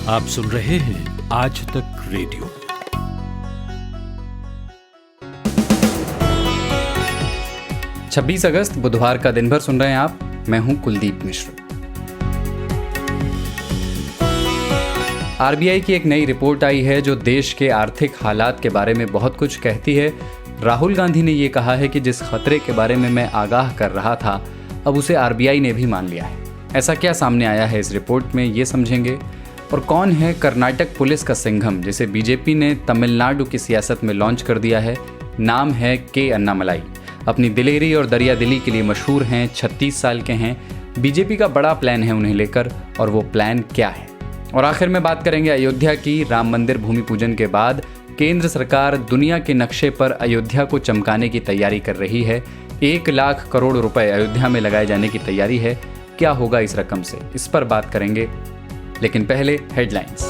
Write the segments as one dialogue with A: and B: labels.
A: आप सुन रहे हैं आज तक रेडियो।
B: छब्बीस अगस्त बुधवार का दिन भर सुन रहे हैं आप। मैं हूं कुलदीप मिश्र। आरबीआई की एक नई रिपोर्ट आई है जो देश के आर्थिक हालात के बारे में बहुत कुछ कहती है। राहुल गांधी ने ये कहा है कि जिस खतरे के बारे में मैं आगाह कर रहा था, अब उसे आरबीआई ने भी मान लिया है। ऐसा क्या सामने आया है इस रिपोर्ट में, ये समझेंगे। और कौन है कर्नाटक पुलिस का सिंघम, जिसे बीजेपी ने तमिलनाडु की सियासत में लॉन्च कर दिया है। नाम है के अन्नामलाई। अपनी दिलेरी और दरियादिली के लिए मशहूर हैं। 36 साल के हैं। बीजेपी का बड़ा प्लान है उन्हें लेकर, और वो प्लान क्या है। और आखिर में बात करेंगे अयोध्या की। राम मंदिर भूमि पूजन के बाद केंद्र सरकार दुनिया के नक्शे पर अयोध्या को चमकाने की तैयारी कर रही है। 1 लाख करोड़ रुपए अयोध्या में लगाए जाने की तैयारी है। क्या होगा इस रकम से, इस पर बात करेंगे। लेकिन पहले हेडलाइंस।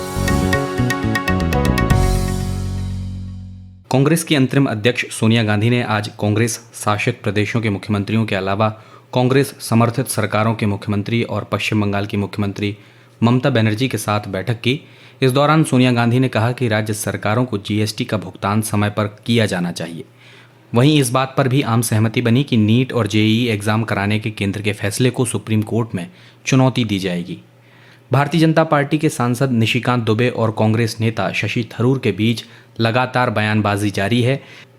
C: कांग्रेस की अंतरिम अध्यक्ष सोनिया गांधी ने आज कांग्रेस शासित प्रदेशों के मुख्यमंत्रियों के अलावा कांग्रेस समर्थित सरकारों के मुख्यमंत्री और पश्चिम बंगाल की मुख्यमंत्री ममता बनर्जी के साथ बैठक की। इस दौरान सोनिया गांधी ने कहा कि राज्य सरकारों को जीएसटी का भुगतान समय पर किया जाना चाहिए। वहीं इस बात पर भी आम सहमति बनी कि नीट और जेईई एग्जाम कराने के केंद्र के फैसले को सुप्रीम कोर्ट में चुनौती दी जाएगी। भारतीय जनता पार्टी के सांसद निशिकांत दुबे और कांग्रेस नेता शशि थरूर के बीच लगातार बयानबाजी जारी है।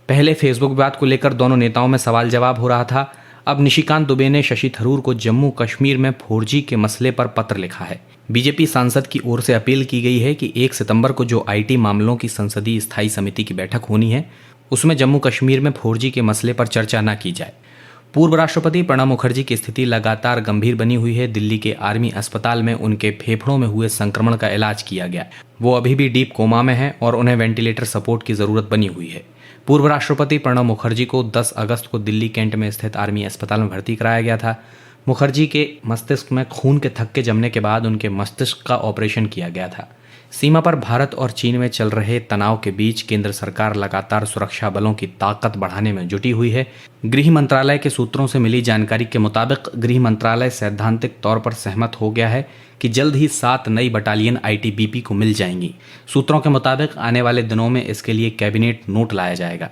C: पहले फेसबुक विवाद को लेकर दोनों नेताओं में सवाल जवाब हो रहा था। अब निशिकांत दुबे ने शशि थरूर को जम्मू कश्मीर में 4G के मसले पर पत्र लिखा है। बीजेपी सांसद की ओर से अपील की गई है कि 1 सितंबर को जो आईटी मामलों की संसदीय स्थायी समिति की बैठक होनी है, उसमें जम्मू कश्मीर में 4G के मसले पर चर्चा न की जाए। पूर्व राष्ट्रपति प्रणब मुखर्जी की स्थिति लगातार गंभीर बनी हुई है। दिल्ली के आर्मी अस्पताल में उनके फेफड़ों में हुए संक्रमण का इलाज किया गया। वो अभी भी डीप कोमा में हैं और उन्हें वेंटिलेटर सपोर्ट की जरूरत बनी हुई है। पूर्व राष्ट्रपति प्रणब मुखर्जी को 10 अगस्त को दिल्ली कैंट में स्थित आर्मी अस्पताल में भर्ती कराया गया था। मुखर्जी के मस्तिष्क में खून के थक्के जमने के बाद उनके मस्तिष्क का ऑपरेशन किया गया था। सीमा पर भारत और चीन में चल रहे तनाव के बीच केंद्र सरकार लगातार सुरक्षा बलों की ताकत बढ़ाने में जुटी हुई है। गृह मंत्रालय के सूत्रों से मिली जानकारी के मुताबिक गृह मंत्रालय सैद्धांतिक तौर पर सहमत हो गया है कि जल्द ही 7 नई बटालियन आईटीबीपी को मिल जाएंगी। सूत्रों के मुताबिक आने वाले दिनों में इसके लिए कैबिनेट नोट लाया जाएगा।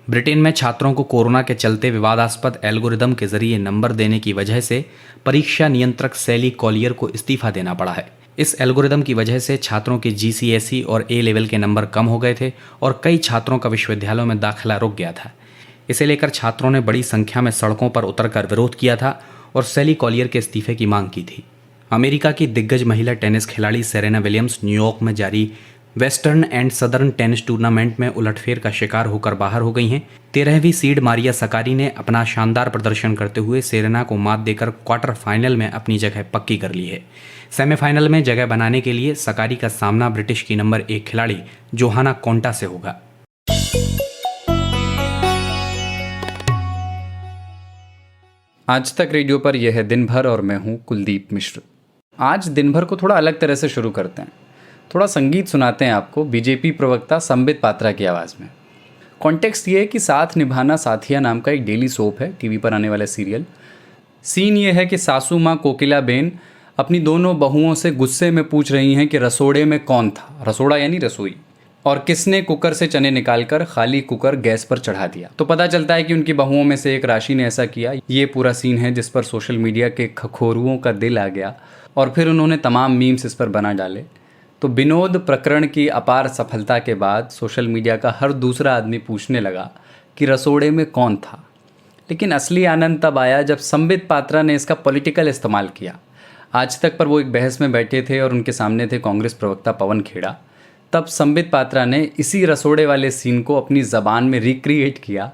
C: ब्रिटेन में छात्रों को कोरोना के चलते विवादास्पद एल्गोरिदम के जरिए नंबर देने की वजह से परीक्षा नियंत्रक सैली कॉलियर को इस्तीफा देना पड़ा है। इस एल्गोरिदम की वजह से छात्रों के जीसीएसई और ए लेवल के नंबर कम हो गए थे और कई छात्रों का विश्वविद्यालयों में दाखिला रुक गया था। इसे लेकर छात्रों ने बड़ी संख्या में सड़कों पर उतरकर विरोध किया था और सैली कॉलियर के इस्तीफे की मांग की थी। अमेरिका की दिग्गज महिला टेनिस खिलाड़ी सेरेना विलियम्स न्यूयॉर्क में जारी western and southern tennis tournament में उलटफेर का शिकार होकर बाहर हो गई हैं। 13वीं सीड मारिया सकारी ने अपना शानदार प्रदर्शन करते हुए सेरेना को मात देकर क्वार्टर फाइनल में अपनी जगह पक्की कर ली है। सेमीफाइनल में जगह बनाने के लिए सकारी का सामना ब्रिटिश की नंबर 1 खिलाड़ी जोहाना कोंटा से होगा।
B: आज तक रेडियो पर यह है दिन भर और मैं हूं कुलदीप मिश्र। आज दिन भर को थोड़ा अलग तरह से शुरू करते हैं। थोड़ा संगीत सुनाते हैं आपको बीजेपी प्रवक्ता संबित पात्रा की आवाज़ में। कॉन्टेक्स्ट ये है कि साथ निभाना साथिया नाम का एक डेली सोप है, टीवी पर आने वाला सीरियल। सीन ये है कि सासू माँ कोकिला बेन अपनी दोनों बहुओं से गुस्से में पूछ रही हैं कि रसोड़े में कौन था, रसोड़ा यानी रसोई, और किसने कुकर से चने निकालकर खाली कुकर गैस पर चढ़ा दिया। तो पता चलता है कि उनकी बहुओं में से एक राशि ने ऐसा किया। ये पूरा सीन है जिस पर सोशल मीडिया के खखोरुओं का दिल आ गया और फिर उन्होंने तमाम मीम्स इस पर बना डाले। तो विनोद प्रकरण की अपार सफलता के बाद सोशल मीडिया का हर दूसरा आदमी पूछने लगा कि रसोड़े में कौन था। लेकिन असली आनंद तब आया जब संबित पात्रा ने इसका पॉलिटिकल इस्तेमाल किया। आज तक पर वो एक बहस में बैठे थे और उनके सामने थे कांग्रेस प्रवक्ता पवन खेड़ा। तब संबित पात्रा ने इसी रसोड़े वाले सीन को अपनी ज़बान में रिक्रिएट किया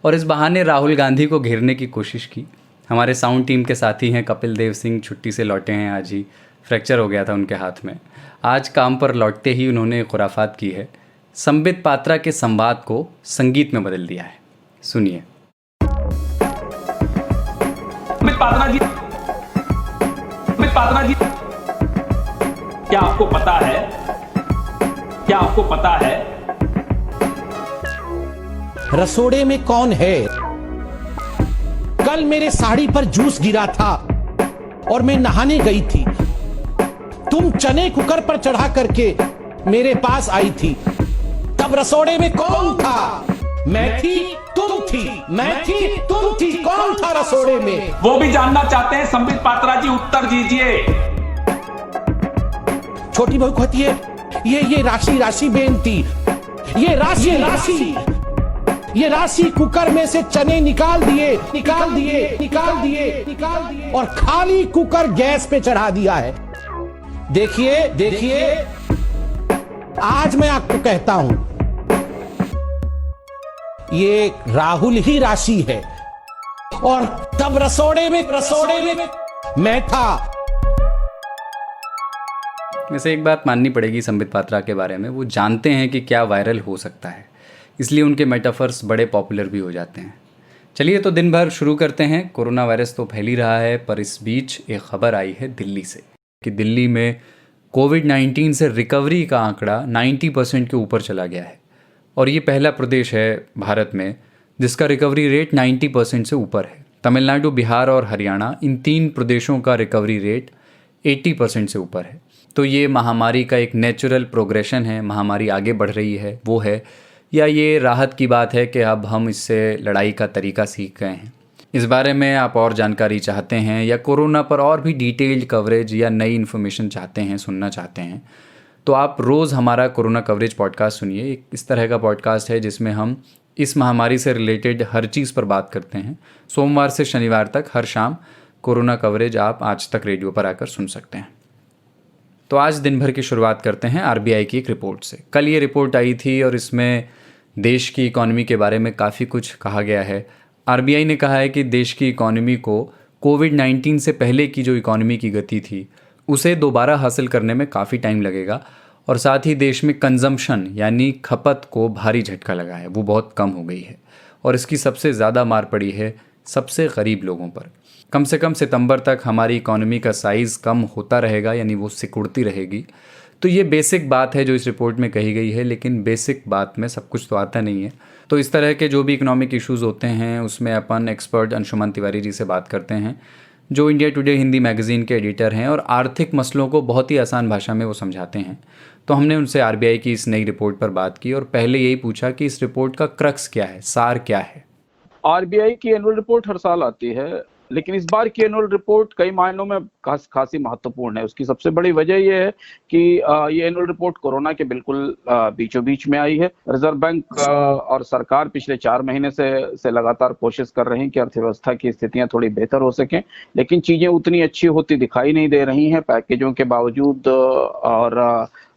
B: और इस बहाने राहुल गांधी को घेरने की कोशिश की। हमारे साउंड टीम के साथी हैं कपिल देव सिंह, छुट्टी से लौटे हैं आज ही, फ्रैक्चर हो गया था उनके हाथ में। आज काम पर लौटते ही उन्होंने खुराफात की है। संबित पात्रा के संवाद को संगीत में बदल दिया है, सुनिए।
D: संबित पात्रा जी, क्या आपको पता है
E: रसोड़े में कौन है? कल मेरे साड़ी पर जूस गिरा था और मैं नहाने गई थी। तुम चने कुकर पर चढ़ा करके मेरे पास आई थी, तब रसोड़े में कौन था? मैं थी, तुम थी, मैं थी, तुम थी, कौन था रसोड़े में?
D: वो भी जानना चाहते हैं संबित पात्रा जी, उत्तर दीजिए।
E: छोटी बहू कहती है ये राशि बेनती, ये राशि कुकर में से चने निकाल दिए और खाली कुकर गैस पे चढ़ा दिया है। देखिए आज मैं आपको कहता हूं, ये राहुल ही राशि है और तब रसोड़े में मैं था।
B: वैसे एक बात माननी पड़ेगी संबित पात्रा के बारे में, वो जानते हैं कि क्या वायरल हो सकता है, इसलिए उनके मेटाफर्स बड़े पॉपुलर भी हो जाते हैं। चलिए तो दिन भर शुरू करते हैं। कोरोना वायरस तो फैल ही रहा है, पर इस बीच एक खबर आई है दिल्ली से कि दिल्ली में कोविड-19 से रिकवरी का आंकड़ा 90% के ऊपर चला गया है और ये पहला प्रदेश है भारत में जिसका रिकवरी रेट 90% से ऊपर है। तमिलनाडु, बिहार और हरियाणा, इन 3 प्रदेशों का रिकवरी रेट 80% से ऊपर है। तो ये महामारी का एक नेचुरल प्रोग्रेशन है, महामारी आगे बढ़ रही है वो है, या ये राहत की बात है कि अब हम इससे लड़ाई का तरीका सीख गए हैं। इस बारे में आप और जानकारी चाहते हैं या कोरोना पर और भी डिटेल्ड कवरेज या नई इन्फॉर्मेशन चाहते हैं, सुनना चाहते हैं, तो आप रोज़ हमारा कोरोना कवरेज पॉडकास्ट सुनिए। एक इस तरह का पॉडकास्ट है जिसमें हम इस महामारी से रिलेटेड हर चीज़ पर बात करते हैं। सोमवार से शनिवार तक हर शाम कोरोना कवरेज आप आज तक रेडियो पर आकर सुन सकते हैं। तो आज दिन भर की शुरुआत करते हैं आरबीआई की एक रिपोर्ट से। कल ये रिपोर्ट आई थी और इसमें देश की इकॉनमी के बारे में काफ़ी कुछ कहा गया है। आरबीआई ने कहा है कि देश की इकॉनमी को कोविड-19 से पहले की जो इकॉनमी की गति थी उसे दोबारा हासिल करने में काफ़ी टाइम लगेगा और साथ ही देश में कंजम्पशन यानी खपत को भारी झटका लगा है, वो बहुत कम हो गई है और इसकी सबसे ज़्यादा मार पड़ी है सबसे गरीब लोगों पर। कम से कम सितंबर तक हमारी इकॉनमी का साइज़ कम होता रहेगा, यानी वो सिकुड़ती रहेगी। तो ये बेसिक बात है जो इस रिपोर्ट में कही गई है, लेकिन बेसिक बात में सब कुछ तो आता नहीं है। तो इस तरह के जो भी इकोनॉमिक इश्यूज़ होते हैं उसमें अपन एक्सपर्ट अंशुमन तिवारी जी से बात करते हैं, जो इंडिया टुडे हिंदी मैगज़ीन के एडिटर हैं और आर्थिक मसलों को बहुत ही आसान भाषा में वो समझाते हैं। तो हमने उनसे आरबीआई की इस नई रिपोर्ट पर बात की और पहले यही पूछा कि इस रिपोर्ट का क्रक्स क्या है, सार क्या है।
F: आरबीआई की एनुअल रिपोर्ट हर साल आती है, लेकिन इस बार की एनुअल रिपोर्ट कई मायनों में खासी महत्वपूर्ण है। उसकी सबसे बड़ी वजह यह है कि ये एनुअल रिपोर्ट कोरोना के बिल्कुल बीचों बीच में आई है। रिजर्व बैंक और सरकार पिछले 4 महीने से लगातार कोशिश कर रहे हैं कि अर्थव्यवस्था की स्थितियां थोड़ी बेहतर हो सकें, लेकिन चीजें उतनी अच्छी होती दिखाई नहीं दे रही हैं पैकेजों के बावजूद। और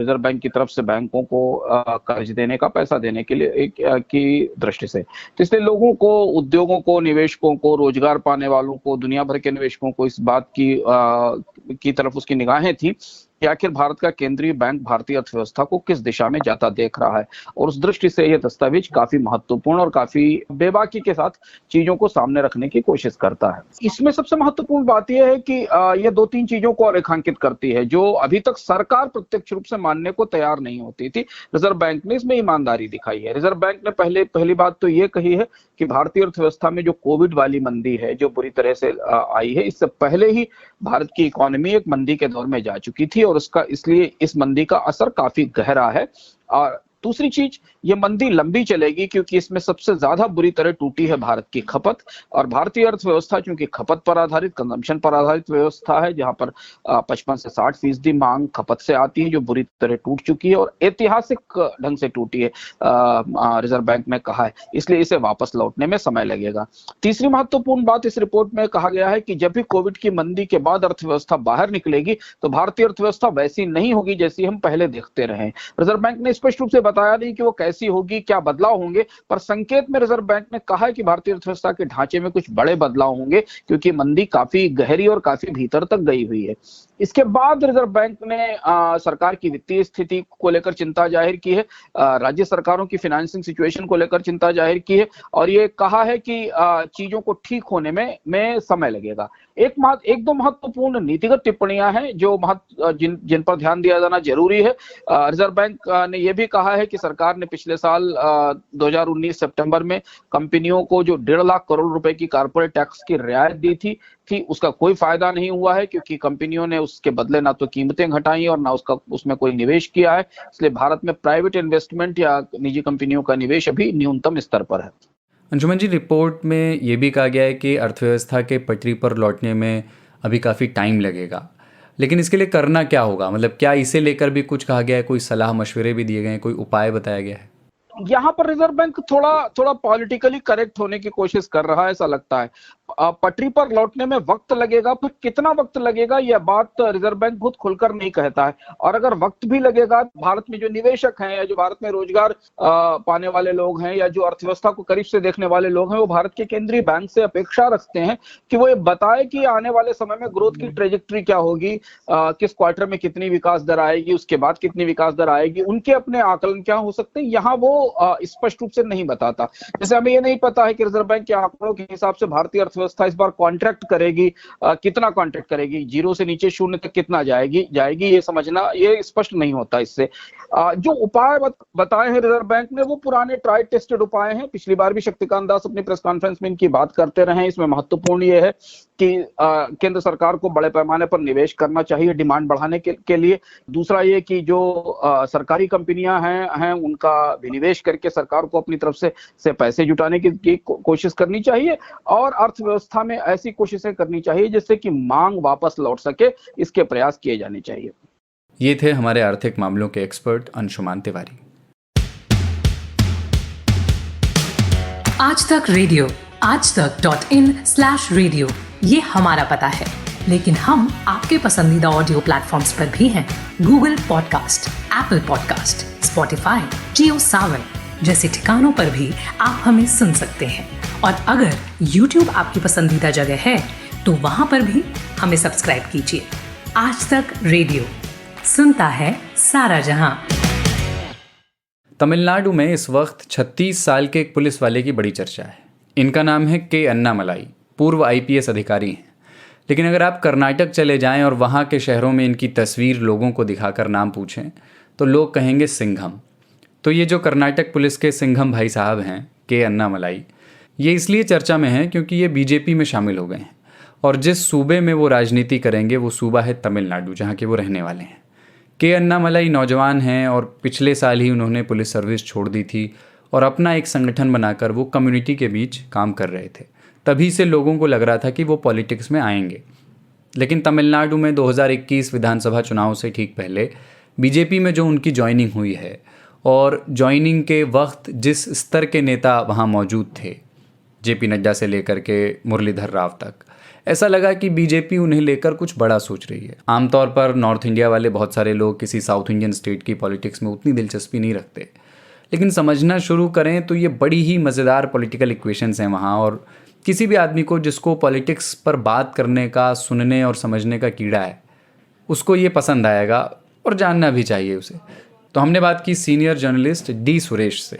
F: रिजर्व बैंक की तरफ से बैंकों को कर्ज देने का, पैसा देने के लिए की दृष्टि से, तो इसलिए लोगों को, उद्योगों को, निवेशकों को, रोजगार पाने वालों को, दुनिया भर के निवेशकों को इस बात की तरफ उसकी निगाहें थी कि आखिर भारत का केंद्रीय बैंक भारतीय अर्थव्यवस्था को किस दिशा में जाता देख रहा है। और उस दृष्टि से यह दस्तावेज काफी महत्वपूर्ण और काफी बेबाकी के साथ चीजों को सामने रखने की कोशिश करता है। इसमें सबसे महत्वपूर्ण बात यह है कि यह 2-3 चीजों को रेखांकित करती है जो अभी तक सरकार प्रत्यक्ष रूप से मानने को तैयार नहीं होती थी। रिजर्व बैंक ने इसमें ईमानदारी दिखाई है। रिजर्व बैंक ने पहली बात तो यह कही है कि भारतीय अर्थव्यवस्था में जो कोविड वाली मंदी है, जो बुरी तरह से आई है, इससे पहले ही भारत की इकोनॉमी एक मंदी के दौर में जा चुकी थी और इसलिए इस मंदी का असर काफी गहरा है। और दूसरी चीज, ये मंदी लंबी चलेगी क्योंकि इसमें सबसे ज्यादा बुरी तरह टूटी है भारत की खपत। और भारतीय अर्थव्यवस्था चूंकि खपत पर आधारित, कंजम्पशन पर आधारित व्यवस्था है, जहां पर 55 से 60% मांग खपत से आती है, जो बुरी तरह टूट चुकी है और ऐतिहासिक ढंग से टूटी है, रिजर्व बैंक ने कहा है। इसलिए इसे वापस लौटने में समय लगेगा। तीसरी महत्वपूर्ण बात इस रिपोर्ट में कहा गया है कि जब भी कोविड की मंदी के बाद अर्थव्यवस्था बाहर निकलेगी तो भारतीय अर्थव्यवस्था वैसी नहीं होगी जैसी हम पहले देखते रहे। रिजर्व बैंक ने स्पष्ट रूप से बताया नहीं कि वो कैसी होगी, क्या बदलाव होंगे, पर संकेत में रिजर्व बैंक ने कहा है कि भारतीय अर्थव्यवस्था के ढांचे में कुछ बड़े बदलाव होंगे क्योंकि मंदी काफी गहरी और काफी भीतर तक गई हुई है। इसके बाद रिजर्व बैंक ने सरकार की वित्तीय स्थिति को लेकर चिंता जाहिर की है, राज्य सरकारों की फाइनेंसिंग सिचुएशन को लेकर चिंता जाहिर की है और ये कहा है कि चीजों को ठीक होने में समय लगेगा। एक दो महत्वपूर्ण नीतिगत टिप्पणियां हैं जो जिन पर ध्यान दिया जाना जरूरी है। रिजर्व बैंक ने यह भी कहा है कि सरकार ने पिछले साल 2019 सितंबर में कंपनियों को जो 1.5 लाख करोड़ रुपए की कॉर्पोरेट टैक्स की रियायत दी थी उसका कोई फायदा नहीं हुआ है, क्योंकि कंपनियों ने उसके बदले ना तो कीमतें घटाई और ना उसमें कोई निवेश किया है। इसलिए भारत में प्राइवेट इन्वेस्टमेंट या निजी कंपनियों का निवेश अभी न्यूनतम स्तर पर है।
B: अंशुमन जी, रिपोर्ट में ये भी कहा गया है कि अर्थव्यवस्था के पटरी पर लौटने में अभी काफ़ी टाइम लगेगा, लेकिन इसके लिए करना क्या होगा? मतलब क्या इसे लेकर भी कुछ कहा गया है? कोई सलाह मशवरे भी दिए गए हैं? कोई उपाय बताया गया है?
F: यहाँ पर रिजर्व बैंक थोड़ा पॉलिटिकली करेक्ट होने की कोशिश कर रहा है, ऐसा लगता है। पटरी पर लौटने में वक्त लगेगा, फिर कितना वक्त लगेगा यह बात रिजर्व बैंक बहुत खुलकर नहीं कहता है। और अगर वक्त भी लगेगा, भारत में जो निवेशक हैं या जो भारत में रोजगार पाने वाले लोग हैं या जो अर्थव्यवस्था को करीब से देखने वाले लोग हैं, वो भारत के केंद्रीय बैंक से अपेक्षा रखते हैं कि वो ये बताए कि आने वाले समय में ग्रोथ की ट्रेजेक्टरी क्या होगी, किस क्वार्टर में कितनी विकास दर आएगी, उसके बाद कितनी विकास दर आएगी, उनके अपने आकलन क्या हो सकते हैं। यहाँ वो स्पष्ट रूप से नहीं बताता। जैसे हमें ये नहीं पता है कि रिजर्व बैंक के आंकड़ों के हिसाब से भारतीय अर्थव्यवस्था इस बार कॉन्ट्रैक्ट करेगी, कितना कॉन्ट्रैक्ट करेगी, 0 से नीचे 0 तक कितना जाएगी ये समझना ये स्पष्ट नहीं होता। इससे जो उपाय बताए हैं रिजर्व बैंक ने वो पुराने ट्राइड टेस्टेड उपाय हैं। पिछली बार भी शक्तिकांत दास अपनी प्रेस कॉन्फ्रेंस में इनकी बात करते रहे हैं। इसमें महत्वपूर्ण ये है कि केंद्र सरकार को बड़े पैमाने पर निवेश करना चाहिए डिमांड बढ़ाने के लिए। दूसरा ये कि जो सरकारी कंपनियां हैं उनका विनिवेश करके सरकार को अपनी तरफ से पैसे जुटाने की कोशिश करनी चाहिए और अर्थव्यवस्था में ऐसी कोशिशें करनी चाहिए जिससे कि मांग वापस लौट सके, इसके प्रयास किए जाने चाहिए।
B: ये थे हमारे आर्थिक मामलों के एक्सपर्ट अंशुमान तिवारी।
G: आज तक रेडियो aajtak.in/radio ये हमारा पता है, लेकिन हम आपके पसंदीदा ऑडियो प्लेटफॉर्म्स पर भी हैं। Google podcast, Apple podcast, Spotify, JioSaavn जैसे ठिकानों पर भी आप हमें सुन सकते हैं। और अगर YouTube आपकी पसंदीदा जगह है तो वहां पर भी हमें सब्सक्राइब कीजिए। आज तक रेडियो सुनता है सारा जहां।
B: तमिलनाडु में इस वक्त 36 साल के एक पुलिस वाले की बड़ी चर्चा है। इनका नाम है के अन्नामलाई। पूर्व IPS अधिकारी हैं। लेकिन अगर आप कर्नाटक चले जाएं और वहाँ के शहरों में इनकी तस्वीर लोगों को दिखाकर नाम पूछें तो लोग कहेंगे सिंघम। तो ये जो कर्नाटक पुलिस के सिंघम भाई साहब हैं, के अन्नामलाई, ये इसलिए चर्चा में हैं क्योंकि ये BJP में शामिल हो गए हैं और जिस सूबे में वो राजनीति करेंगे वो सूबा है तमिलनाडु, जहाँ के वो रहने वाले हैं। के अन्नामलाई नौजवान हैं और पिछले साल ही उन्होंने पुलिस सर्विस छोड़ दी थी और अपना एक संगठन बनाकर वो कम्युनिटी के बीच काम कर रहे थे। तभी से लोगों को लग रहा था कि वो पॉलिटिक्स में आएंगे। लेकिन तमिलनाडु में 2021 विधानसभा चुनाव से ठीक पहले BJP में जो उनकी ज्वाइनिंग हुई है और ज्वाइनिंग के वक्त जिस स्तर के नेता वहाँ मौजूद थे, JP नड्डा से लेकर के मुरलीधर राव तक, ऐसा लगा कि BJP उन्हें लेकर कुछ बड़ा सोच रही है। आमतौर पर नॉर्थ इंडिया वाले बहुत सारे लोग किसी साउथ इंडियन स्टेट की पॉलिटिक्स में उतनी दिलचस्पी नहीं रखते, लेकिन समझना शुरू करें तो ये बड़ी ही मज़ेदार पॉलिटिकल इक्वेशंस हैं वहाँ। और किसी भी आदमी को जिसको पॉलिटिक्स पर बात करने का, सुनने और समझने का कीड़ा है, उसको ये पसंद आएगा और जानना भी चाहिए उसे। तो हमने बात की सीनियर जर्नलिस्ट D सुरेश से।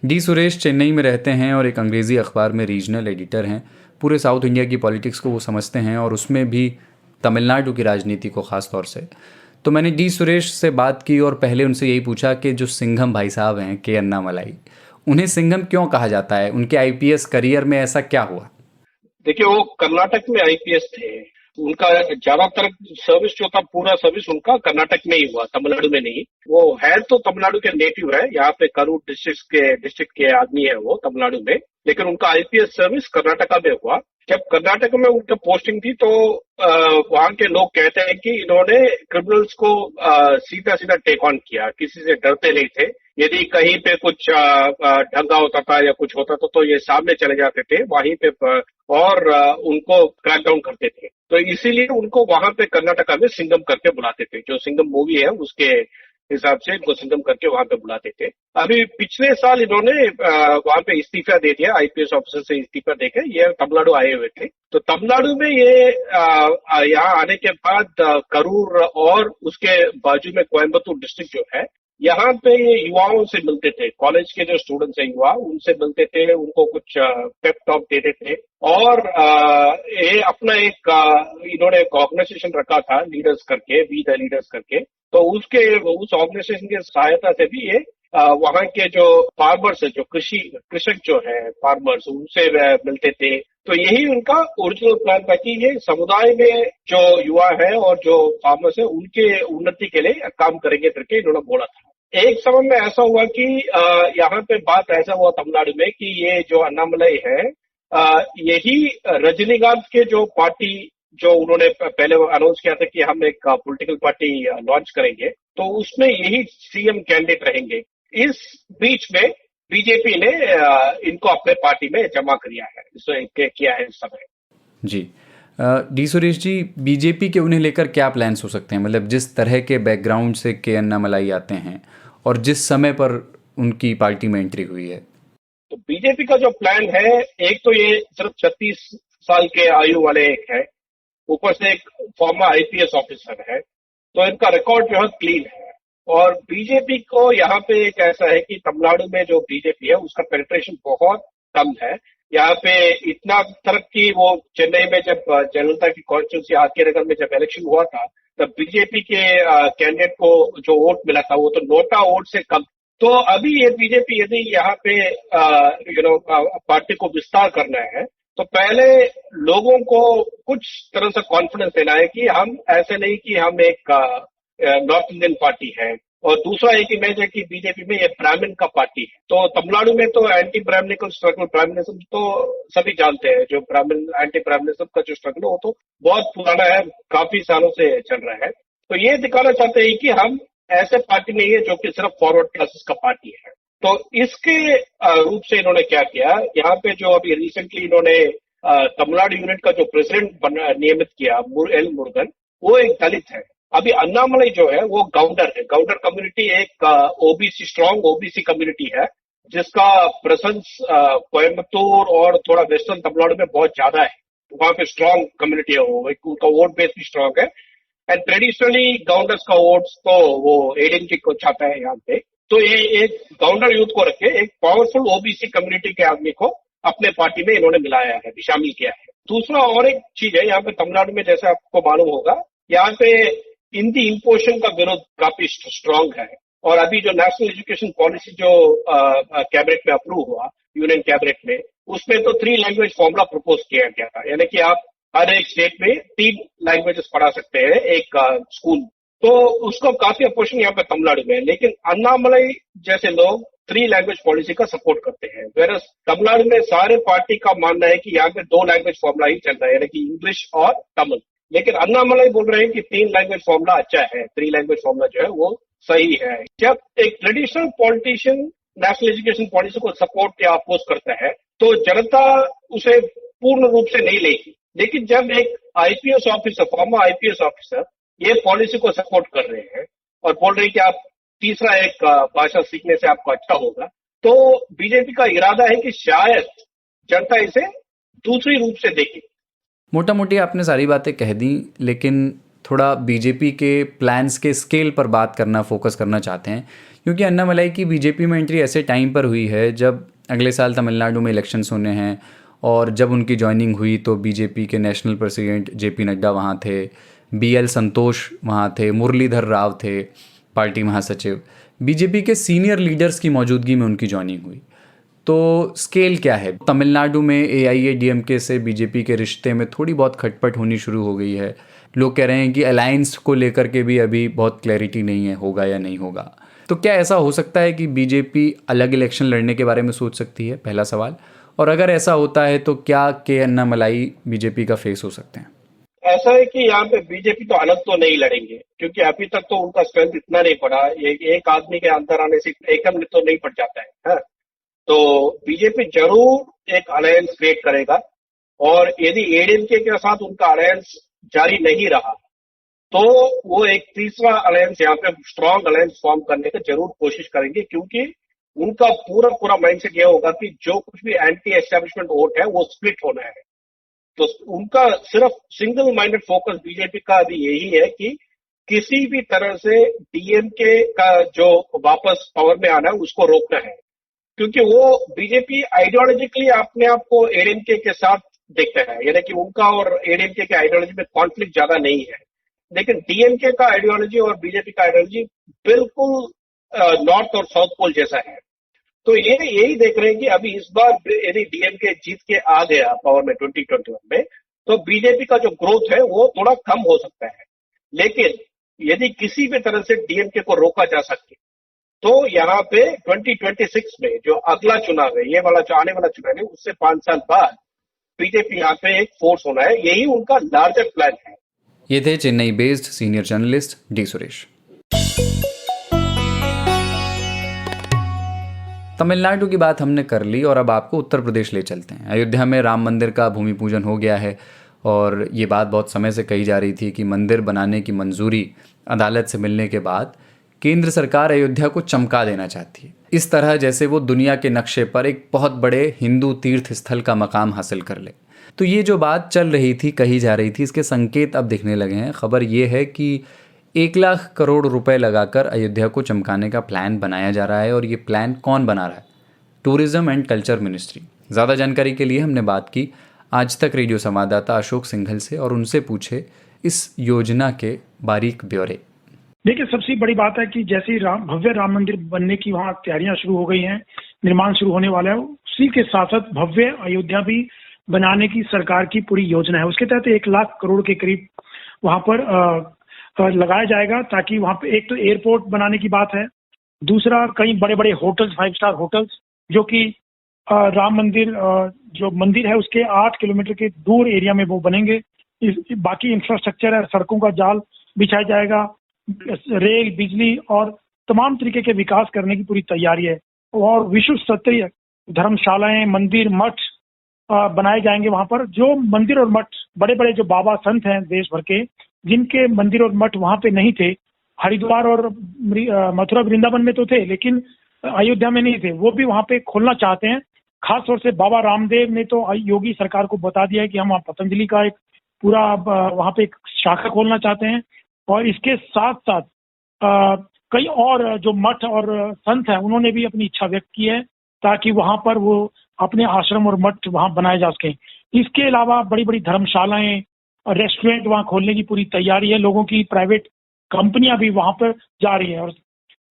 B: D सुरेश चेन्नई में रहते हैं और एक अंग्रेज़ी अखबार में रीजनल एडिटर हैं। पूरे साउथ इंडिया की पॉलिटिक्स को वो समझते हैं और उसमें भी तमिलनाडु की राजनीति को ख़ास तौर से। तो मैंने D सुरेश से बात की और पहले उनसे यही पूछा कि जो सिंघम भाई साहब हैं, के अन्नामलाई, उन्हें सिंघम क्यों कहा जाता है? उनके IPS करियर में ऐसा क्या हुआ?
H: देखिए, वो कर्नाटक में IPS थे। उनका ज्यादातर सर्विस जो था, पूरा सर्विस उनका कर्नाटक में ही हुआ, तमिलनाडु में नहीं। वो है तो तमिलनाडु के नेटिव है, यहाँ पे करूर डिस्ट्रिक्ट के आदमी है वो तमिलनाडु में, लेकिन उनका IPS सर्विस कर्नाटका में हुआ। जब कर्नाटक में उनका पोस्टिंग थी तो वहाँ के लोग कहते हैं कि इन्होंने क्रिमिनल्स को सीधा सीधा टेक ऑन किया, किसी से डरते नहीं थे। यदि कहीं पे कुछ दंगा होता था या कुछ होता था तो ये सामने चले जाते थे वहीं पे और उनको क्रैकडाउन करते थे। तो इसीलिए उनको वहां पे कर्नाटका में सिंघम करके बुलाते थे। जो सिंघम मूवी है उसके हिसाब से इनको सिंघम करके वहां पे बुलाते थे। अभी पिछले साल इन्होंने वहां पे इस्तीफा दे दिया, IPS ऑफिसर से इस्तीफा देके ये तमिलनाडु आए हुए थे। तो तमिलनाडु में ये यहाँ आने के बाद करूर और उसके बाजू में कोयम्बतूर डिस्ट्रिक्ट जो है यहाँ पे ये युवाओं से मिलते थे, कॉलेज के जो स्टूडेंट्स हैं युवा, उनसे मिलते थे, उनको कुछ पेप टॉक देते थे। और ये अपना एक इन्होंने एक ऑर्गेनाइजेशन रखा था लीडर्स करके, वी द लीडर्स करके। तो उस ऑर्गेनाइजेशन की सहायता से भी ये वहाँ के जो फार्मर्स है, जो कृषक जो है फार्मर्स, उनसे मिलते थे। तो यही उनका ओरिजिनल प्लान था कि ये समुदाय में जो युवा है और जो फार्मर्स है उनके उन्नति के लिए काम करेंगे करके इन्होंने बोला था। एक समय में ऐसा हुआ कि यहाँ पे बात ऐसा हुआ तमिलनाडु में कि ये जो अन्नामलाई है, यही रजनीकांत के जो पार्टी जो उन्होंने पहले अनाउंस किया था कि हम एक पॉलिटिकल पार्टी लॉन्च करेंगे, तो उसमें यही सीएम कैंडिडेट रहेंगे। इस बीच में बीजेपी ने इनको अपने पार्टी में जमा किया है इस समय।
B: जी। डी सुरेश जी, बीजेपी के उन्हें लेकर क्या प्लान्स हो सकते हैं? मतलब जिस तरह के बैकग्राउंड से के अन्नामलाई आते हैं और जिस समय पर उनकी पार्टी में एंट्री हुई है।
H: तो बीजेपी का जो प्लान है, एक तो ये सिर्फ 36 साल के आयु वाले एक है, ऊपर से एक फॉर्मर आईपीएस ऑफिसर है, तो इनका रिकॉर्ड जो है क्लीन है। और बीजेपी को यहाँ पे एक ऐसा है कि तमिलनाडु में जो बीजेपी है उसका पेनिट्रेशन बहुत कम है। यहाँ पे इतना तक कि वो चेन्नई में जब जयललिता की कॉन्स्टिट्यूंसी आर के नगर में जब इलेक्शन हुआ था, तब बीजेपी के कैंडिडेट को जो वोट मिला था वो तो नोटा वोट से कम। तो अभी ये बीजेपी यदि यहाँ पे पार्टी को विस्तार करना है, तो पहले लोगों को कुछ तरह से कॉन्फिडेंस देना है कि हम ऐसे नहीं कि हम एक नॉर्थ इंडियन पार्टी है। और दूसरा एक इमेज है कि बीजेपी में ये ब्राह्मण का पार्टी है। तो तमिलनाडु में तो एंटी ब्राह्मणिकल स्ट्रगल, ब्राह्मणिज्म तो सभी जानते हैं, जो एंटी ब्राह्मणिज्म का जो स्ट्रगल है वो तो बहुत पुराना है, काफी सालों से चल रहा है। तो ये दिखाना चाहते हैं कि हम ऐसे पार्टी नहीं है जो कि सिर्फ फॉरवर्ड क्लासेस का पार्टी है। तो इसके रूप से इन्होंने क्या किया, यहाँ पे जो अभी रिसेंटली इन्होंने तमिलनाडु यूनिट का जो प्रेसिडेंट नियमित किया, एल मुरुगन, वो एक दलित है। अभी अन्नामलाई जो है वो गौंडर है। गौंडर कम्युनिटी एक ओबीसी, स्ट्रांग ओबीसी कम्युनिटी है, जिसका प्रेजेंस कोयम्बतूर और थोड़ा वेस्टर्न तमिलनाडु में बहुत ज्यादा है। वहां पे स्ट्रांग कम्युनिटी है, वो उनका वोट बेस भी स्ट्रांग है। एंड ट्रेडिशनली गाउंडर्स का वोट्स तो वो एडीएमके को चाहता है यहाँ पे। तो ये एक गाउंडर यूथ को रखे एक पावरफुल ओबीसी कम्युनिटी के आदमी को अपने पार्टी में इन्होंने मिलाया है, शामिल किया है। दूसरा और एक चीज है यहाँ पे तमिलनाडु में, जैसे आपको मालूम होगा, यहाँ पे हिंदी इम्पोजिशन का विरोध काफी स्ट्रांग है। और अभी जो नेशनल एजुकेशन पॉलिसी जो कैबिनेट में अप्रूव हुआ, यूनियन कैबिनेट में, उसमें तो 3 लैंग्वेज फॉर्मूला प्रपोज किया गया था, यानी कि आप हर एक स्टेट में 3 लैंग्वेजेस पढ़ा सकते हैं एक स्कूल। तो उसको काफी अपोजिशन यहाँ पे तमिलनाडु में है। लेकिन अन्नामलाई जैसे लोग 3 लैंग्वेज पॉलिसी का सपोर्ट करते हैं, वेरस तमिलनाडु में सारे पार्टी का मानना है कि यहाँ पे 2 लैंग्वेज फॉर्मूला ही चल रहा है, यानी कि इंग्लिश और तमिल। लेकिन अन्नामलाई बोल रहे हैं कि 3 लैंग्वेज फॉर्मूला अच्छा है, 3 लैंग्वेज फॉर्मूला जो है वो सही है। जब एक traditional politician national education policy को सपोर्ट या अपोज करता है, तो जनता उसे पूर्ण रूप से नहीं लेगी। लेकिन जब एक IPS officer, farmer IPS officer ये पॉलिसी को सपोर्ट कर रहे हैं और बोल रहे हैं कि आप तीसरा एक भाषा सीखने से आपको अच्छा होगा, तो बीजेपी का इरादा है कि शायद जनता इसे दूसरी रूप से देखे।
B: मोटा मोटी आपने सारी बातें कह दी, लेकिन थोड़ा बीजेपी के प्लान्स के स्केल पर बात करना, फोकस करना चाहते हैं, क्योंकि अन्नामलाई की बीजेपी में एंट्री ऐसे टाइम पर हुई है जब अगले साल तमिलनाडु में इलेक्शंस होने हैं। और जब उनकी ज्वाइनिंग हुई तो बीजेपी के नेशनल प्रेसिडेंट जेपी नड्डा वहाँ थे, बीएल संतोष वहाँ थे, मुरलीधर राव थे पार्टी महासचिव। बीजेपी के सीनियर लीडर्स की मौजूदगी में उनकी ज्वाइनिंग हुई। तो स्केल क्या है? तमिलनाडु में एआईएडीएमके से बीजेपी के रिश्ते में थोड़ी बहुत खटपट होनी शुरू हो गई है। लोग कह रहे हैं कि अलायंस को लेकर के भी अभी बहुत क्लैरिटी नहीं है, होगा या नहीं होगा। तो क्या ऐसा हो सकता है कि बीजेपी अलग इलेक्शन लड़ने के बारे में सोच सकती है? पहला सवाल। और अगर ऐसा होता है तो क्या के अन्नामलाई बीजेपी का फेस हो सकते हैं?
H: ऐसा है कि यहाँ पे बीजेपी तो अलग तो नहीं लड़ेंगे, क्योंकि अभी तक तो उनका स्ट्रेंथ इतना नहीं पड़ा। एक आदमी के अंदर आने से एकम तो नहीं पड़ जाता है। तो बीजेपी जरूर एक अलायंस क्रिएट करेगा, और यदि एडीएमके के साथ उनका अलायंस जारी नहीं रहा तो वो एक तीसरा अलायंस, यहाँ पे स्ट्रांग अलायंस फॉर्म करने का जरूर कोशिश करेंगे, क्योंकि उनका पूरा माइंडसेट यह होगा कि जो कुछ भी एंटी एस्टैब्लिशमेंट वोट है वो स्प्लिट होना है। तो उनका सिर्फ सिंगल माइंडेड फोकस बीजेपी का अभी यही है कि किसी भी तरह से डीएमके का जो वापस पावर में आना है उसको रोकना है, क्योंकि वो बीजेपी आइडियोलॉजिकली अपने आप को एडीएमके के साथ देखता है, यानी कि उनका और एडीएमके के आइडियोलॉजी में कॉन्फ्लिक्ट ज्यादा नहीं है। लेकिन डीएमके का आइडियोलॉजी और बीजेपी का आइडियोलॉजी बिल्कुल नॉर्थ और साउथ पोल जैसा है। तो ये यही देख रहे हैं कि अभी इस बार यदि डीएमके जीत के आ गया पावर में 2021 में, तो बीजेपी का जो ग्रोथ है वो थोड़ा कम हो सकता है। लेकिन यदि किसी भी तरह से डीएमके को रोका जा सके तो यहाँ पे 2026 में जो अगला चुनाव है, ये वाला जो आने वाला चुनाव है, उससे 5 साल बाद बीजेपी यहाँ पे एक फोर्स होना है, यही उनका लार्जर प्लान है।
B: ये थे Chennai based senior journalist D Suresh. Tamil Nadu की बात हमने कर ली और अब आपको उत्तर प्रदेश ले चलते हैं। अयोध्या में राम मंदिर का भूमि पूजन हो गया है और ये बात बहुत समय से कही जा रही थी कि मंदिर बनाने की मंजूरी अदालत से मिलने के बाद केंद्र सरकार अयोध्या को चमका देना चाहती है, इस तरह जैसे वो दुनिया के नक्शे पर एक बहुत बड़े हिंदू तीर्थ स्थल का मकाम हासिल कर ले। तो ये जो बात चल रही थी, कही जा रही थी, इसके संकेत अब दिखने लगे हैं। खबर ये है कि 1 लाख करोड़ रुपए लगाकर अयोध्या को चमकाने का प्लान बनाया जा रहा है। और ये प्लान कौन बना रहा है? Tourism and culture ministry. ज़्यादा जानकारी के लिए हमने बात की आज तक रेडियो संवाददाता अशोक सिंघल से और उनसे पूछे इस योजना के बारीक ब्यौरे।
I: देखिए, सबसे बड़ी बात है कि जैसे ही भव्य राम मंदिर बनने की वहाँ तैयारियां शुरू हो गई हैं, निर्माण शुरू होने वाला है, उसी के साथ साथ भव्य अयोध्या भी बनाने की सरकार की पूरी योजना है। उसके तहत 1 लाख करोड़ के करीब वहाँ पर लगाया जाएगा, ताकि वहाँ पे एक तो एयरपोर्ट बनाने की बात है, दूसरा कई बड़े बड़े होटल्स, 5 स्टार होटल्स, जो कि राम मंदिर जो मंदिर है उसके 8 किलोमीटर के दूर एरिया में वो बनेंगे। बाकी इंफ्रास्ट्रक्चर है, सड़कों का जाल बिछाया जाएगा, रेल, बिजली और तमाम तरीके के विकास करने की पूरी तैयारी है। और विश्व स्तरीय धर्मशालाएं, मंदिर, मठ बनाए जाएंगे वहां पर। जो मंदिर और मठ बड़े बड़े जो बाबा संत हैं देश भर के, जिनके मंदिर और मठ वहां पे नहीं थे, हरिद्वार और मथुरा वृंदावन में तो थे लेकिन अयोध्या में नहीं थे, वो भी वहां पे खोलना चाहते हैं। खास तौर से बाबा रामदेव ने तो योगी सरकार को बता दिया है कि हम पतंजलि का एक पूरा वहां पे एक शाखा खोलना चाहते हैं। और इसके साथ साथ कई और जो मठ और संत हैं उन्होंने भी अपनी इच्छा व्यक्त की है ताकि वहां पर वो अपने आश्रम और मठ वहां बनाए जा सकें। इसके अलावा बड़ी बड़ी धर्मशालाएं और रेस्टोरेंट वहां खोलने की पूरी तैयारी है। लोगों की प्राइवेट कंपनियां भी वहां पर जा रही है और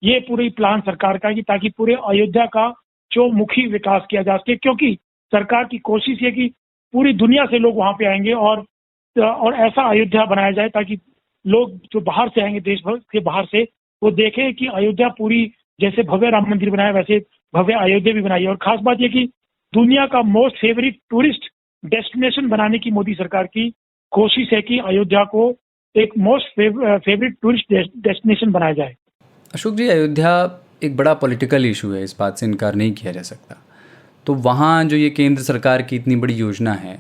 I: ये पूरी प्लान सरकार का है कि ताकि पूरे अयोध्या का चौमुखी विकास किया जा सके, क्योंकि सरकार की कोशिश है कि पूरी दुनिया से लोग वहां पे आएंगे और ऐसा अयोध्या बनाया जाए ताकि लोग जो बाहर से आएंगे, देश भर के बाहर से, वो देखें कि अयोध्या पूरी जैसे भव्य राम मंदिर बनाया वैसे भव्य अयोध्या भी बनाई है। और खास बात यह कि दुनिया का मोस्ट फेवरेट टूरिस्ट डेस्टिनेशन बनाने की मोदी सरकार की कोशिश है कि अयोध्या को एक मोस्ट फेवरेट टूरिस्ट डेस्टिनेशन बनाया जाए।
B: अशोक जी, अयोध्या एक बड़ा पॉलिटिकल इशू है, इस बात से इनकार नहीं किया जा सकता। तो वहाँ जो ये केंद्र सरकार की इतनी बड़ी योजना है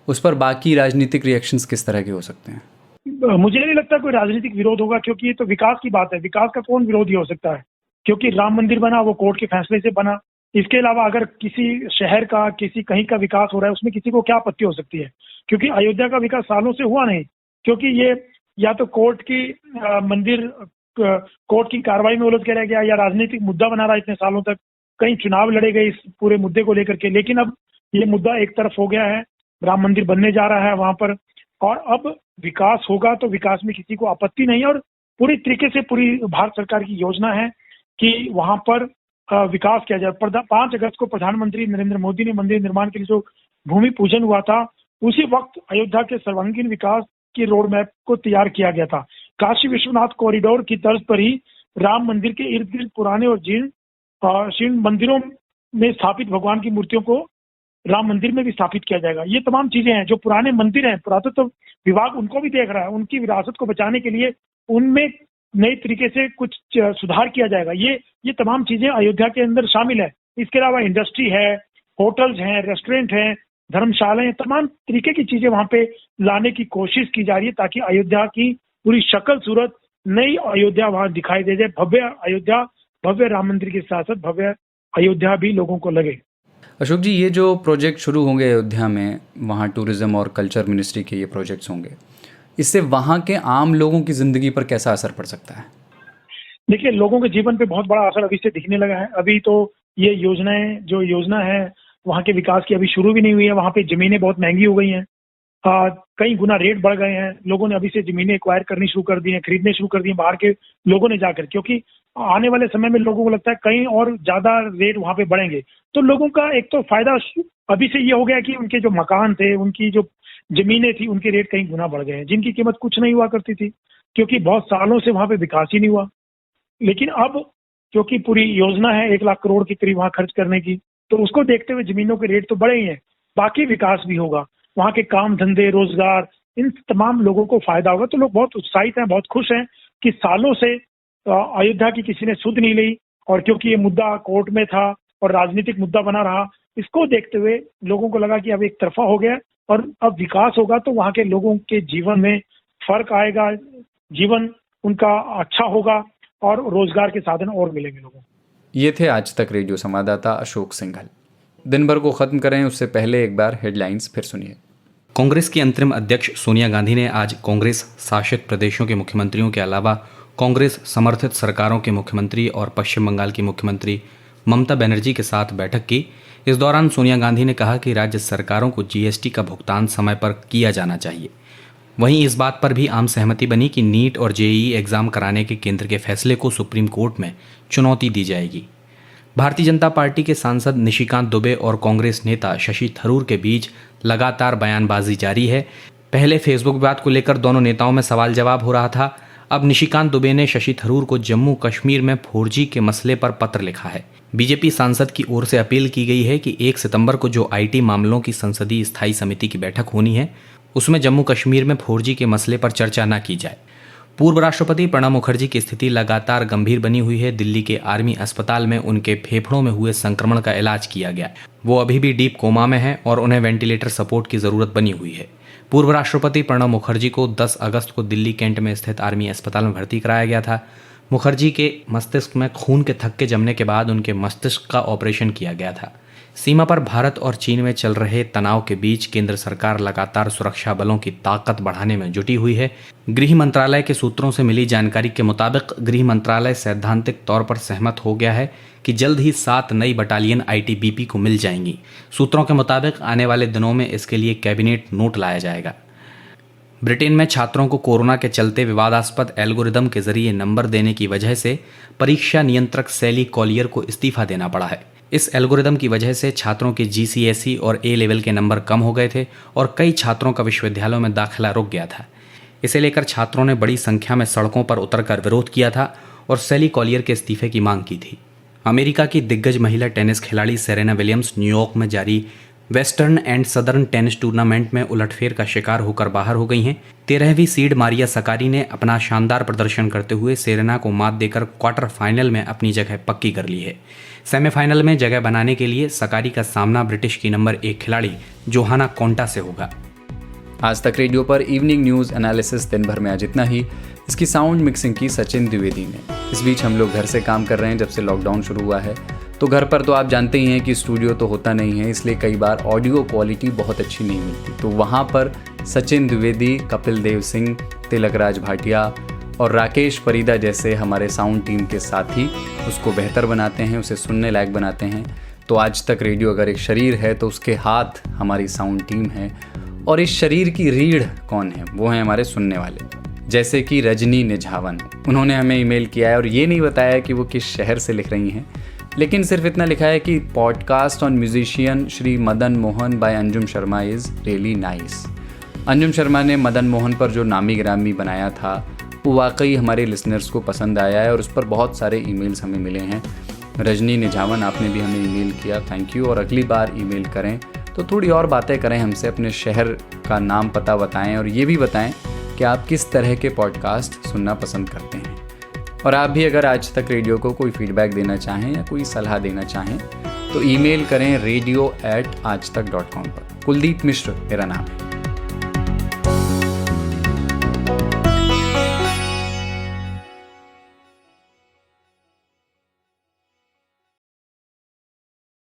B: उस पर बाकी राजनीतिक रिएक्शंस किस तरह के हो सकते हैं?
I: मुझे नहीं लगता कोई राजनीतिक विरोध होगा, क्योंकि ये तो विकास की बात है। विकास का कौन विरोधी हो सकता है? क्योंकि राम मंदिर बना वो कोर्ट के फैसले से बना। इसके अलावा अगर किसी शहर का, किसी कहीं का विकास हो रहा है उसमें किसी को क्या आपत्ति हो सकती है? क्योंकि अयोध्या का विकास सालों से हुआ नहीं, क्योंकि ये या तो कोर्ट की मंदिर कोर्ट की कार्रवाई में उलझ के रह गया या राजनीतिक मुद्दा बना रहा है इतने सालों तक। कई चुनाव लड़े गए इस पूरे मुद्दे को लेकर के, लेकिन अब ये मुद्दा एक तरफ हो गया है, राम मंदिर बनने जा रहा है वहां पर और अब विकास होगा तो विकास में किसी को आपत्ति नहीं है। और पूरी तरीके से पूरी भारत सरकार की योजना है कि वहां पर विकास किया जाए। 5 अगस्त को प्रधानमंत्री नरेंद्र मोदी ने मंदिर निर्माण के लिए जो भूमि पूजन हुआ था, उसी वक्त अयोध्या के सर्वांगीण विकास की रोड मैप को तैयार किया गया था। काशी विश्वनाथ कॉरिडोर की तर्ज पर ही राम मंदिर के इर्द गिर्द पुराने और जीर्ण मंदिरों में स्थापित भगवान की मूर्तियों को राम मंदिर में भी स्थापित किया जाएगा। ये तमाम चीजें हैं जो पुराने मंदिर हैं, पुरातत्व विभाग उनको भी देख रहा है। उनकी विरासत को बचाने के लिए उनमें नए तरीके से कुछ सुधार किया जाएगा। ये तमाम चीजें अयोध्या के अंदर शामिल है। इसके अलावा इंडस्ट्री है, होटल्स हैं, रेस्टोरेंट हैं, धर्मशालाएं, तमाम तरीके की चीजें वहां पे लाने की कोशिश की जा रही है ताकि अयोध्या की पूरी शक्ल सूरत, नई अयोध्या वहां दिखाई दे जाए। भव्य अयोध्या, भव्य राम मंदिर के साथ साथ भव्य अयोध्या भी लोगों को लगे।
B: अशोक जी, ये जो प्रोजेक्ट शुरू होंगे अयोध्या में, वहाँ टूरिज्म और कल्चर मिनिस्ट्री के ये प्रोजेक्ट्स होंगे, इससे वहाँ के आम लोगों की ज़िंदगी पर कैसा असर पड़ सकता है?
I: देखिए, लोगों के जीवन पे बहुत बड़ा असर अभी से दिखने लगा है। अभी तो ये योजना है वहाँ के विकास की अभी शुरू भी नहीं हुई है। वहाँ पे जमीनें बहुत महंगी हो गई हैं, कई गुना रेट बढ़ गए हैं। लोगों ने अभी से जमीनें एक्वायर करनी शुरू कर दी हैं, खरीदने शुरू कर दी हैं बाहर के लोगों ने जाकर, क्योंकि आने वाले समय में लोगों को लगता है कहीं और ज्यादा रेट वहाँ पे बढ़ेंगे। तो लोगों का एक तो फायदा अभी से ये हो गया कि उनके जो मकान थे, उनकी जो जमीनें थी, उनके रेट कहीं गुना बढ़ गए हैं, जिनकी कीमत कुछ नहीं हुआ करती थी, क्योंकि बहुत सालों से वहाँ पे विकास ही नहीं हुआ। लेकिन अब क्योंकि पूरी योजना है 1 लाख करोड़ के करीब वहाँ खर्च करने की, तो उसको देखते हुए जमीनों के रेट तो बढ़े ही हैं, बाकी विकास भी होगा, वहाँ के काम धंधे, रोजगार, इन तमाम लोगों को फायदा होगा। तो लोग बहुत उत्साहित हैं, बहुत खुश हैं कि सालों से अयोध्या की किसी ने सुध नहीं ली, और क्योंकि ये मुद्दा कोर्ट में था और राजनीतिक मुद्दा बना रहा, इसको देखते हुए लोगों को लगा कि अब एक तरफा हो गया और अब विकास होगा तो वहाँ के लोगों के जीवन में फर्क आएगा, जीवन उनका अच्छा होगा और रोजगार के साधन और मिलेंगे लोगों को।
B: ये थे आज तक रेडियो संवाददाता अशोक सिंघल। दिन भर को ख़त्म करें उससे पहले एक बार हेडलाइंस फिर सुनिए।
C: कांग्रेस की अंतरिम अध्यक्ष सोनिया गांधी ने आज कांग्रेस शासित प्रदेशों के मुख्यमंत्रियों के अलावा कांग्रेस समर्थित सरकारों के मुख्यमंत्री और पश्चिम बंगाल की मुख्यमंत्री ममता बनर्जी के साथ बैठक की। इस दौरान सोनिया गांधी ने कहा कि राज्य सरकारों को जीएसटी का भुगतान समय पर किया जाना चाहिए। वहीं इस बात पर भी आम सहमति बनी कि नीट और जेईई एग्जाम कराने के केंद्र के फैसले को सुप्रीम कोर्ट में चुनौती दी जाएगी। भारतीय जनता पार्टी के सांसद निशिकांत दुबे और कांग्रेस नेता शशि थरूर के बीच लगातार बयानबाजी जारी है। पहले फेसबुक विवाद को लेकर दोनों नेताओं में सवाल जवाब हो रहा था। अब निशिकांत दुबे ने शशि थरूर को जम्मू कश्मीर में 4G के मसले पर पत्र लिखा है। बीजेपी सांसद की ओर से अपील की गई है कि 1 सितंबर को जो IT मामलों की संसदीय स्थायी समिति की बैठक होनी है, उसमें जम्मू कश्मीर में 4G के मसले पर चर्चा न की जाए। पूर्व राष्ट्रपति प्रणब मुखर्जी की स्थिति लगातार गंभीर बनी हुई है। दिल्ली के आर्मी अस्पताल में उनके फेफड़ों में हुए संक्रमण का इलाज किया गया। वो अभी भी डीप कोमा में हैं और उन्हें वेंटिलेटर सपोर्ट की जरूरत बनी हुई है। पूर्व राष्ट्रपति प्रणब मुखर्जी को 10 अगस्त को दिल्ली कैंट में स्थित आर्मी अस्पताल में भर्ती कराया गया था। मुखर्जी के मस्तिष्क में खून के थक्के जमने के बाद उनके मस्तिष्क का ऑपरेशन किया गया था। सीमा पर भारत और चीन में चल रहे तनाव के बीच केंद्र सरकार लगातार सुरक्षा बलों की ताकत बढ़ाने में जुटी हुई है। गृह मंत्रालय के सूत्रों से मिली जानकारी के मुताबिक गृह मंत्रालय सैद्धांतिक तौर पर सहमत हो गया है कि जल्द ही 7 नई बटालियन ITBP को मिल जाएंगी। सूत्रों के मुताबिक आने वाले दिनों में इसके लिए कैबिनेट नोट लाया जाएगा। ब्रिटेन में छात्रों को कोरोना के चलते विवादास्पद एल्गोरिदम के जरिए नंबर देने की वजह से परीक्षा नियंत्रक सैली कॉलियर को इस्तीफा देना पड़ा है। इस एल्गोरिदम की वजह से छात्रों के GCSE और A लेवल के नंबर कम हो गए थे और कई छात्रों का विश्वविद्यालयों में दाखिला रुक गया था। इसे लेकर छात्रों ने बड़ी संख्या में सड़कों पर उतरकर विरोध किया था और सैली कॉलियर के इस्तीफे की मांग की थी। अमेरिका की दिग्गज महिला टेनिस खिलाड़ी सेरेना विलियम्स न्यूयॉर्क में जारी western and southern tennis tournament में उलटफेर का शिकार होकर बाहर हो गई हैं। 13वीं सीड मारिया सकारी ने अपना शानदार प्रदर्शन करते हुए सेरेना को मात देकर क्वार्टर फाइनल में अपनी जगह पक्की कर ली है। सेमीफाइनल में जगह बनाने के लिए सकारी का सामना ब्रिटिश की नंबर 1 खिलाड़ी जोहाना कोंटा से होगा।
B: आज तक रेडियो पर इवनिंग न्यूज़ एनालिसिस दिन भर में आज इतना ही। इसकी साउंड मिक्सिंग की सचिन द्विवेदी ने। इस बीच हम लोग घर से काम कर रहे हैं जब से लॉकडाउन शुरू हुआ है, तो घर पर तो आप जानते ही हैं कि स्टूडियो तो होता नहीं है, इसलिए कई बार ऑडियो क्वालिटी बहुत अच्छी नहीं मिलती। तो वहाँ पर सचिन द्विवेदी, कपिल देव सिंह, तिलकराज भाटिया और राकेश परिदा जैसे हमारे साउंड टीम के साथी उसको बेहतर बनाते हैं, उसे सुनने लायक बनाते हैं। तो आज तक रेडियो अगर एक शरीर है तो उसके हाथ हमारी साउंड टीम है। और इस शरीर की रीढ़ कौन है? वो हैं हमारे सुनने वाले, जैसे कि रजनी निझावन। उन्होंने हमें ईमेल किया है और ये नहीं बताया कि वो किस शहर से लिख रही हैं, लेकिन सिर्फ इतना लिखा है कि podcast on musician Shri Madan Mohan by Anjum Sharma is really nice. Anjum Sharma ने मदन मोहन पर जो नामी गिरामी बनाया था वो वाकई हमारे लिसनर्स को पसंद आया है और उस पर बहुत सारे ईमेल्स हमें मिले हैं। रजनी निझावन, आपने भी हमें ईमेल किया, थैंक यू। और अगली बार ईमेल करें तो थोड़ी और बातें करें हमसे, अपने शहर का नाम पता बताएं और ये भी बताएं कि आप किस तरह के पॉडकास्ट सुनना पसंद करते हैं। और आप भी अगर आज तक रेडियो को कोई फीडबैक देना चाहें या कोई सलाह देना चाहें तो ईमेल करें radio@aajtak.com पर। कुलदीप मिश्र मेरा नाम है।